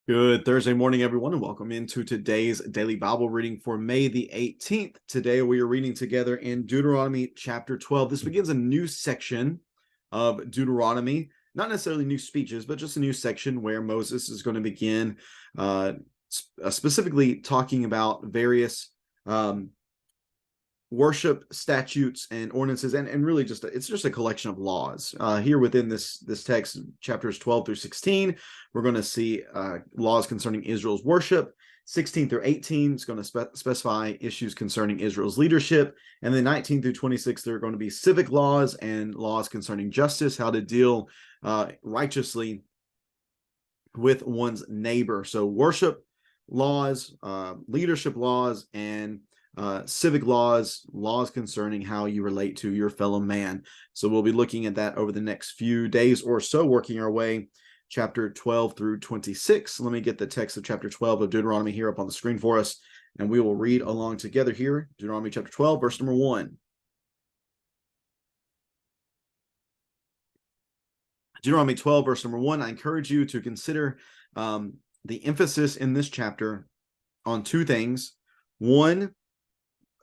Good Thursday morning, everyone, and welcome into today's daily Bible reading for May the 18th. Today we are reading together in Deuteronomy chapter 12. This begins a new section of Deuteronomy, not necessarily new speeches, but just a new section where Moses is going to begin specifically talking about various worship statutes and ordinances, and really it's just a collection of laws here within this text, chapters 12 through 16. We're going to see laws concerning Israel's worship. 16 through 18 is going to specify issues concerning Israel's leadership, and then 19 through 26 there are going to be civic laws and laws concerning justice, how to deal righteously with one's neighbor. So worship laws, leadership laws, and civic laws concerning how you relate to your fellow man. So we'll be looking at that over the next few days or so, working our way chapter 12 through 26. Let me get the text of chapter 12 of Deuteronomy here up on the screen for us, and we will read along together here. Deuteronomy chapter 12, verse number 1. Deuteronomy 12, verse number 1. I encourage you to consider the emphasis in this chapter on two things. One,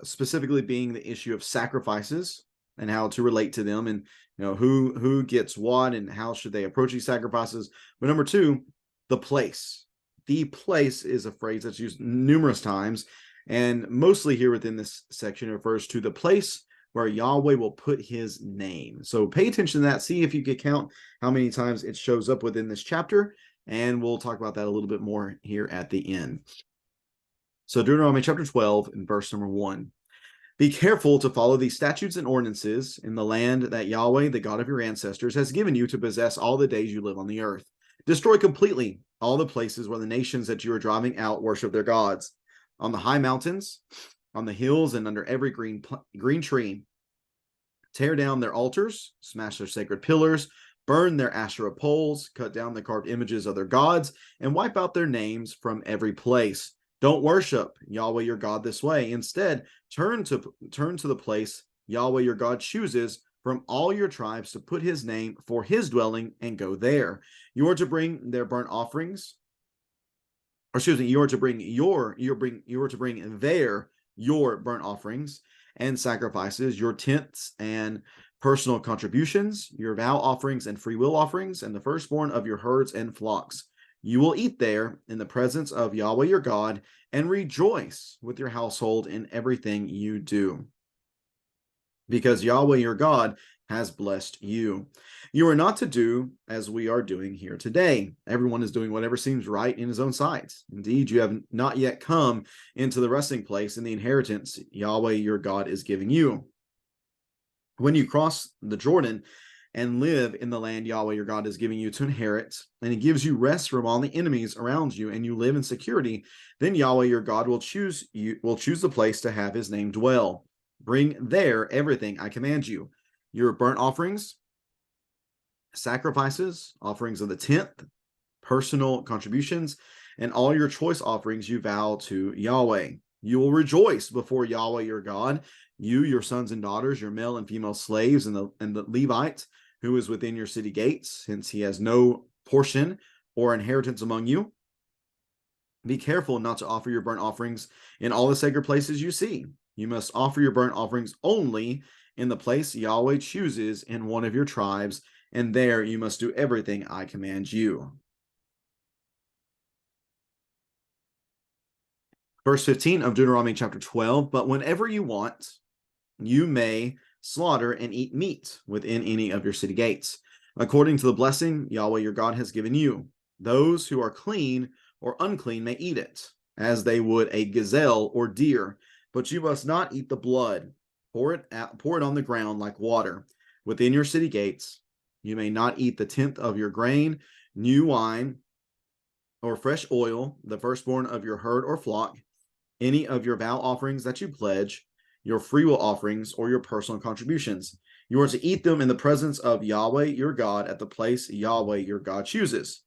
specifically being the issue of sacrifices and how to relate to them, and who gets what and how should they approach these sacrifices. But number two, the place. The place is a phrase that's used numerous times, and mostly here within this section it refers to the place where Yahweh will put his name. So pay attention to that. See if you can count how many times it shows up within this chapter, and we'll talk about that a little bit more here at the end. So Deuteronomy chapter 12 and verse number 1. Be careful to follow these statutes and ordinances in the land that Yahweh, the God of your ancestors, has given you to possess all the days you live on the earth. Destroy completely all the places where the nations that you are driving out worship their gods. On the high mountains, on the hills, and under every green tree. Tear down their altars, smash their sacred pillars, burn their Asherah poles, cut down the carved images of their gods, and wipe out their names from every place. Don't worship Yahweh your God this way. Instead, turn to the place Yahweh your God chooses from all your tribes to put his name for his dwelling, and go there. You are to bring their burnt offerings. Or excuse me, you are to bring their your burnt offerings and sacrifices, your tenths and personal contributions, your vow offerings and free will offerings, and the firstborn of your herds and flocks. You will eat there in the presence of Yahweh your God, and rejoice with your household in everything you do, because Yahweh your God has blessed you. You are not to do as we are doing here today. Everyone is doing whatever seems right in his own sight. Indeed, you have not yet come into the resting place and the inheritance Yahweh your God is giving you. When you cross the Jordan and live in the land Yahweh your God is giving you to inherit, and he gives you rest from all the enemies around you, and you live in security, then Yahweh your God will choose the place to have his name dwell. Bring there everything I command you: your burnt offerings, sacrifices, offerings of the tenth, personal contributions, and all your choice offerings you vow to Yahweh. You will rejoice before Yahweh your God, you, your sons and daughters, your male and female slaves, and the Levite who is within your city gates, since he has no portion or inheritance among you. Be careful not to offer your burnt offerings in all the sacred places you see. You must offer your burnt offerings only in the place Yahweh chooses in one of your tribes, and there you must do everything I command you. Verse 15 of Deuteronomy chapter 12, but whenever you want, you may slaughter and eat meat within any of your city gates, according to the blessing Yahweh your God has given you. Those who are clean or unclean may eat it, as they would a gazelle or deer, but you must not eat the blood. Pour it on the ground like water within your city gates. You may not eat the tenth of your grain, new wine, or fresh oil, the firstborn of your herd or flock, any of your vow offerings that you pledge, your freewill offerings, or your personal contributions. You are to eat them in the presence of Yahweh your God at the place Yahweh your God chooses.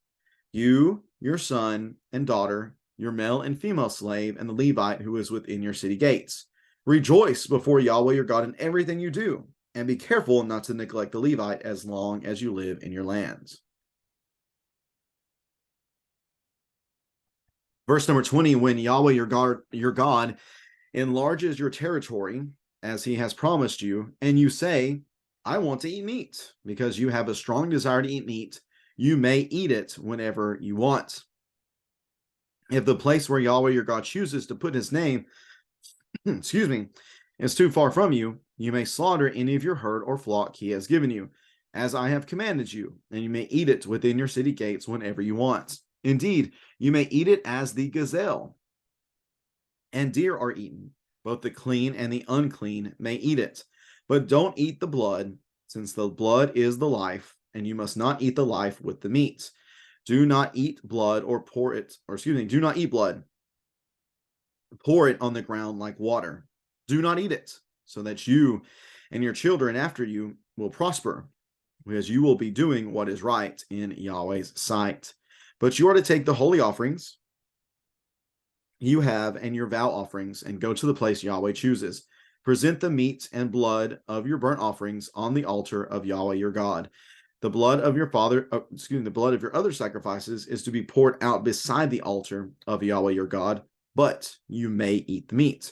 You, your son and daughter, your male and female slave, and the Levite who is within your city gates. Rejoice before Yahweh your God in everything you do, and be careful not to neglect the Levite as long as you live in your lands. Verse number 20, when Yahweh your God enlarges your territory as he has promised you, and you say, I want to eat meat, because you have a strong desire to eat meat, you may eat it whenever you want. If the place where Yahweh your God chooses to put his name, excuse me, is too far from you, you may slaughter any of your herd or flock he has given you, as I have commanded you, and you may eat it within your city gates whenever you want. Indeed, you may eat it as the gazelle and deer are eaten. Both the clean and the unclean may eat it. But don't eat the blood, since the blood is the life, and you must not eat the life with the meat. Do not eat blood or pour it, or excuse me, do not eat blood. Pour it on the ground like water. Do not eat it, so that you and your children after you will prosper, because you will be doing what is right in Yahweh's sight. But you are to take the holy offerings you have and your vow offerings, and go to the place Yahweh chooses. Present the meat and blood of your burnt offerings on the altar of Yahweh your God. The blood of your the blood of your other sacrifices is to be poured out beside the altar of Yahweh your God, but you may eat the meat.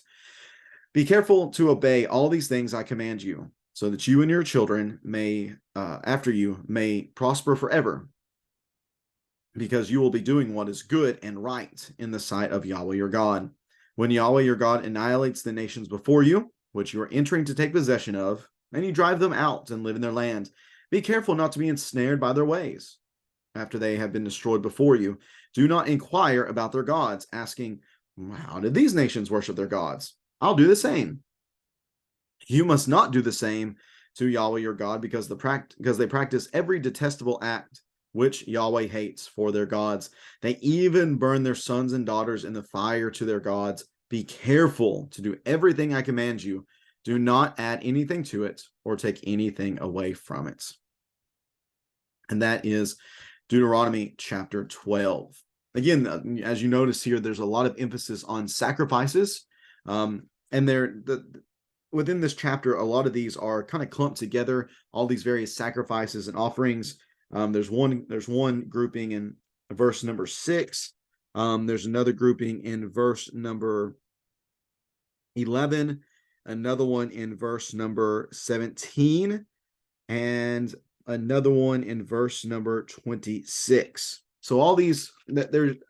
Be careful to obey all these things I command you, so that you and your children may, after you, may prosper forever, because you will be doing what is good and right in the sight of Yahweh your God. When Yahweh your God annihilates the nations before you, which you are entering to take possession of, and you drive them out and live in their land, be careful not to be ensnared by their ways. After they have been destroyed before you, do not inquire about their gods, asking, how did these nations worship their gods? I'll do the same. You must not do the same to Yahweh your God, because they practice every detestable act which Yahweh hates for their gods. They even burn their sons and daughters in the fire to their gods. Be careful to do everything I command you. Do not add anything to it or take anything away from it. And that is Deuteronomy chapter 12. Again, as you notice here, there's a lot of emphasis on sacrifices. And within this chapter, a lot of these are kind of clumped together, all these various sacrifices and offerings. There's one grouping in verse number 6. There's another grouping in verse number 11, another one in verse number 17, and another one in verse number 26. So all these,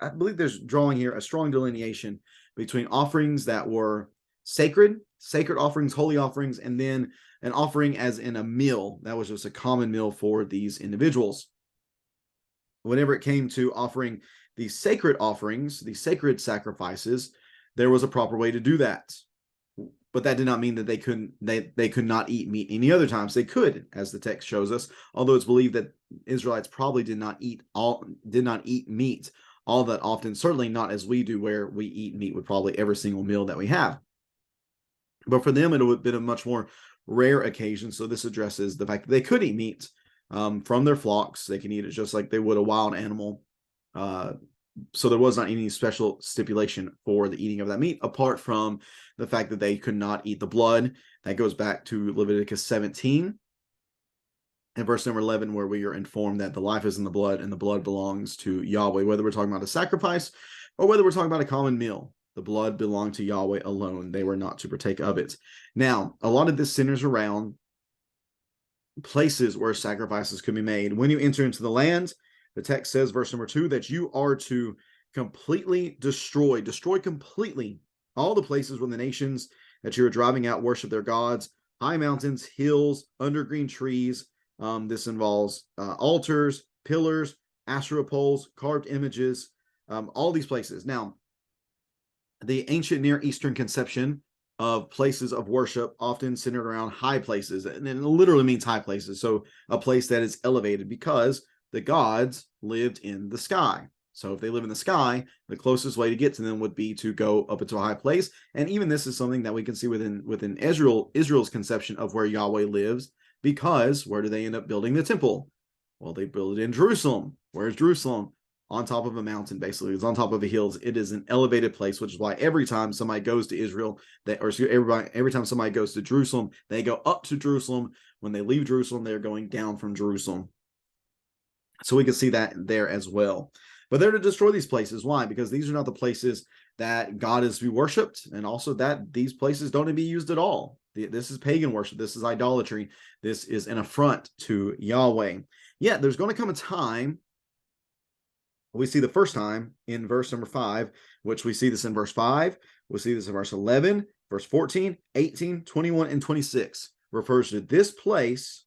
I believe there's drawing here a strong delineation between offerings that were sacred offerings, holy offerings, and then an offering as in a meal that was just a common meal for these individuals. Whenever it came to offering the sacred offerings, the sacred sacrifices, there was a proper way to do that. But that did not mean that they could not eat meat any other times. They could, as the text shows us, although it's believed that Israelites probably did not eat meat all that often, certainly not as we do, where we eat meat with probably every single meal that we have. But for them, it would have been a much more rare occasion. So this addresses the fact that they could eat meat from their flocks. They can eat it just like they would a wild animal. So there was not any special stipulation for the eating of that meat, apart from the fact that they could not eat the blood. That goes back to Leviticus 17 and verse number 11, where we are informed that the life is in the blood and the blood belongs to Yahweh. Whether we're talking about a sacrifice or whether we're talking about a common meal, the blood belonged to Yahweh alone. They were not to partake of it. Now, a lot of this centers around places where sacrifices could be made. When you enter into the land, the text says, verse number 2, that you are to completely destroy completely all the places where the nations that you are driving out worship their gods, high mountains, hills, under green trees. This involves altars, pillars, Asherah poles, carved images, all these places. Now, the ancient Near Eastern conception of places of worship often centered around high places, and it literally means high places. So a place that is elevated, because the gods lived in the sky. So if they live in the sky, the closest way to get to them would be to go up into a high place. And even this is something that we can see within Israel's conception of where Yahweh lives, because where do they end up building the temple? Well, they build it in Jerusalem. Where's Jerusalem? On top of a mountain, basically. It's on top of a hill. It is an elevated place, which is why every time somebody goes to Israel, every time somebody goes to Jerusalem, they go up to Jerusalem. When they leave Jerusalem, they're going down from Jerusalem. So we can see that there as well. But they're to destroy these places. Why? Because these are not the places that God is to be worshipped, and also that these places don't need to be used at all. This is pagan worship. This is idolatry. This is an affront to Yahweh. Yet there's going to come a time, we see the first time in verse number 5, which we see this in verse 5, we'll see this in verse 11, verse 14, 18, 21, and 26, refers to this place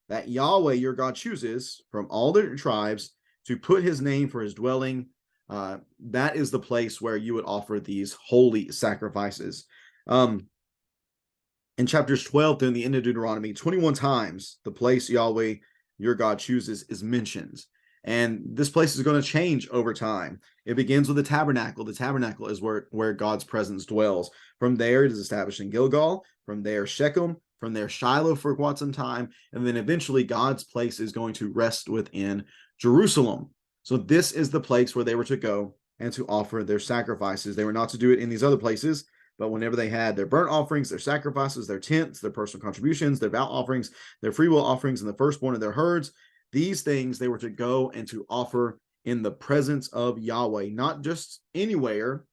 that Yahweh your God chooses from all the tribes to put his name for his dwelling. That is the place where you would offer these holy sacrifices. In chapters 12 through the end of Deuteronomy, 21 times the place Yahweh your God chooses is mentioned. And this place is going to change over time. It begins with the tabernacle. The tabernacle is where God's presence dwells. From there, it is established in Gilgal. From there, Shechem. From there, Shiloh for quite some time. And then eventually, God's place is going to rest within Jerusalem. So this is the place where they were to go and to offer their sacrifices. They were not to do it in these other places, but whenever they had their burnt offerings, their sacrifices, their tenths, their personal contributions, their vow offerings, their free will offerings, and the firstborn of their herds, these things they were to go and to offer in the presence of Yahweh, not just anywhere,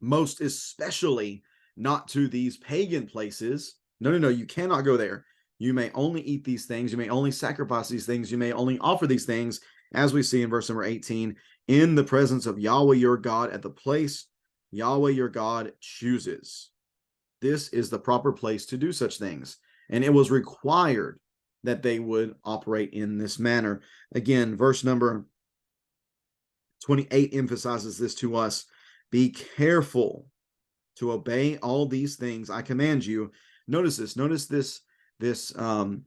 most especially not to these pagan places. No, you cannot go there. You may only eat these things. You may only sacrifice these things. You may only offer these things, as we see in verse number 18, in the presence of Yahweh your God at the place Yahweh your God chooses. This is the proper place to do such things. And it was required that they would operate in this manner. Again, verse number 28 emphasizes this to us. Be careful to obey all these things I command you. Notice this. Notice this command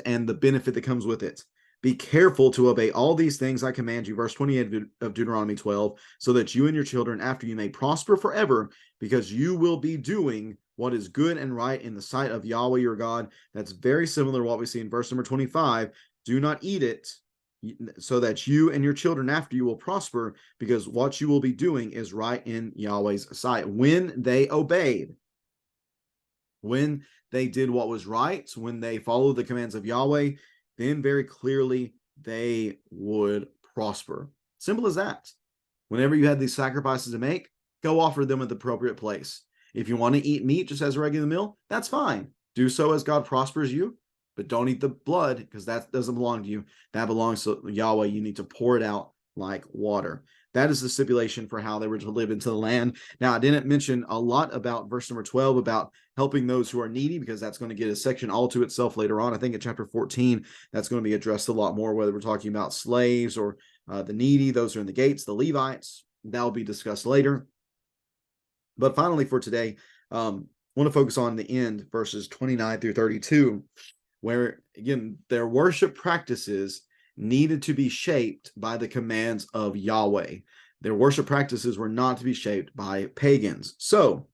and the benefit that comes with it. Be careful to obey all these things I command you, verse 28 of Deuteronomy 12, so that you and your children after you may prosper forever, because you will be doing what is good and right in the sight of Yahweh your God. That's very similar to what we see in verse number 25. Do not eat it, so that you and your children after you will prosper, because what you will be doing is right in Yahweh's sight. When they obeyed, when they did what was right, when they followed the commands of Yahweh, then very clearly they would prosper. Simple as that. Whenever you had these sacrifices to make, go offer them at the appropriate place. If you want to eat meat just as a regular meal, that's fine. Do so as God prospers you, but don't eat the blood, because that doesn't belong to you. That belongs to Yahweh. You need to pour it out like water. That is the stipulation for how they were to live into the land. Now, I didn't mention a lot about verse number 12 about helping those who are needy, because that's going to get a section all to itself later on. I think in chapter 14, that's going to be addressed a lot more, whether we're talking about slaves or the needy, those who are in the gates, the Levites. That will be discussed later. But finally for today, I want to focus on the end, verses 29 through 32, where, again, their worship practices needed to be shaped by the commands of Yahweh. Their worship practices were not to be shaped by pagans. So,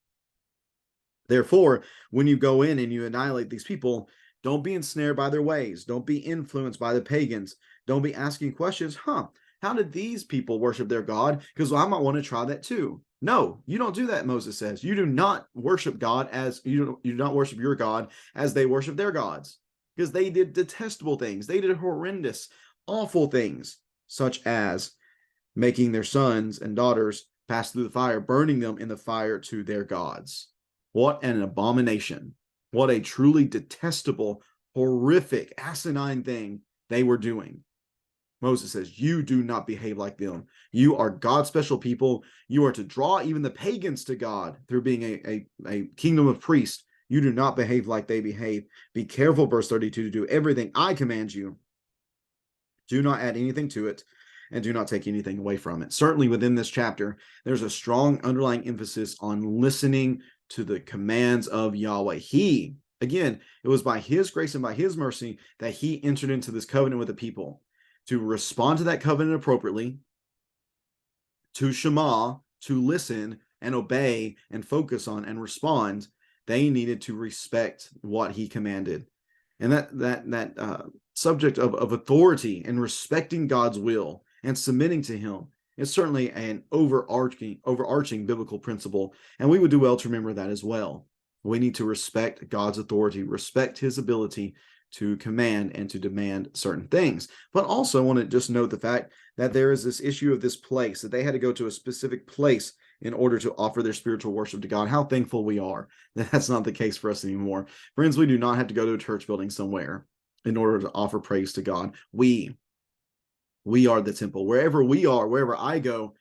therefore, when you go in and you annihilate these people, don't be ensnared by their ways. Don't be influenced by the pagans. Don't be asking questions, how did these people worship their God? Because I might want to try that too. No, you don't do that, Moses says. You do not worship God as you do not worship your God as they worship their gods, because they did detestable things. They did horrendous, awful things, such as making their sons and daughters pass through the fire, burning them in the fire to their gods. What an abomination. What a truly detestable, horrific, asinine thing they were doing. Moses says, you do not behave like them. You are God's special people. You are to draw even the pagans to God through being a kingdom of priests. You do not behave like they behave. Be careful, verse 32, to do everything I command you. Do not add anything to it, and do not take anything away from it. Certainly within this chapter, there's a strong underlying emphasis on listening to the commands of Yahweh. Again, it was by his grace and by his mercy that he entered into this covenant with the people. To respond to that covenant appropriately, to Shema, to listen and obey and focus on and respond, they needed to respect what he commanded. And that subject of authority and respecting God's will and submitting to him is certainly an overarching biblical principle, and we would do well to remember that as well. We need to respect God's authority, respect his ability to command and to demand certain things. But also I want to just note the fact that there is this issue of this place, that they had to go to a specific place in order to offer their spiritual worship to God. How thankful we are that that's not the case for us anymore. Friends, we do not have to go to a church building somewhere in order to offer praise to God. We are the temple. Wherever we are, wherever I go,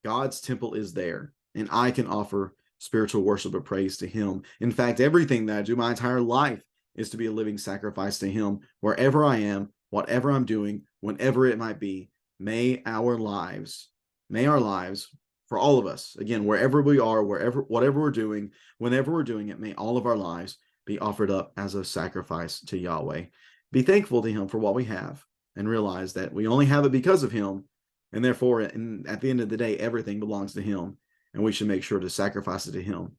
God's temple is there, and I can offer spiritual worship of praise to him. In fact, everything that I do, my entire life, is to be a living sacrifice to him. Wherever I am, whatever I'm doing, whenever it might be, may our lives, for all of us, again, wherever we are, whatever we're doing, whenever we're doing it, may all of our lives be offered up as a sacrifice to Yahweh. Be thankful to him for what we have, and realize that we only have it because of him, and therefore, at the end of the day, everything belongs to him, and we should make sure to sacrifice it to him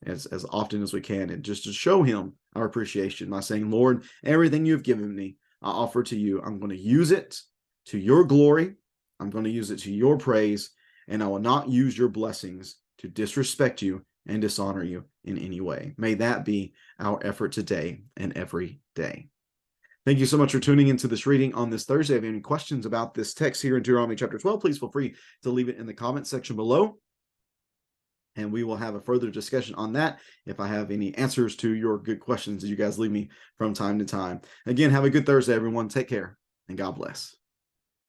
as often as we can, and just to show him our appreciation by saying, Lord, everything you've given me, I offer to you. I'm going to use it to your glory. I'm going to use it to your praise, and I will not use your blessings to disrespect you and dishonor you in any way. May that be our effort today and every day. Thank you so much for tuning into this reading on this Thursday. If you have any questions about this text here in Deuteronomy chapter 12, please feel free to leave it in the comment section below, and we will have a further discussion on that if I have any answers to your good questions that you guys leave me from time to time. Again, have a good Thursday, everyone. Take care, and God bless.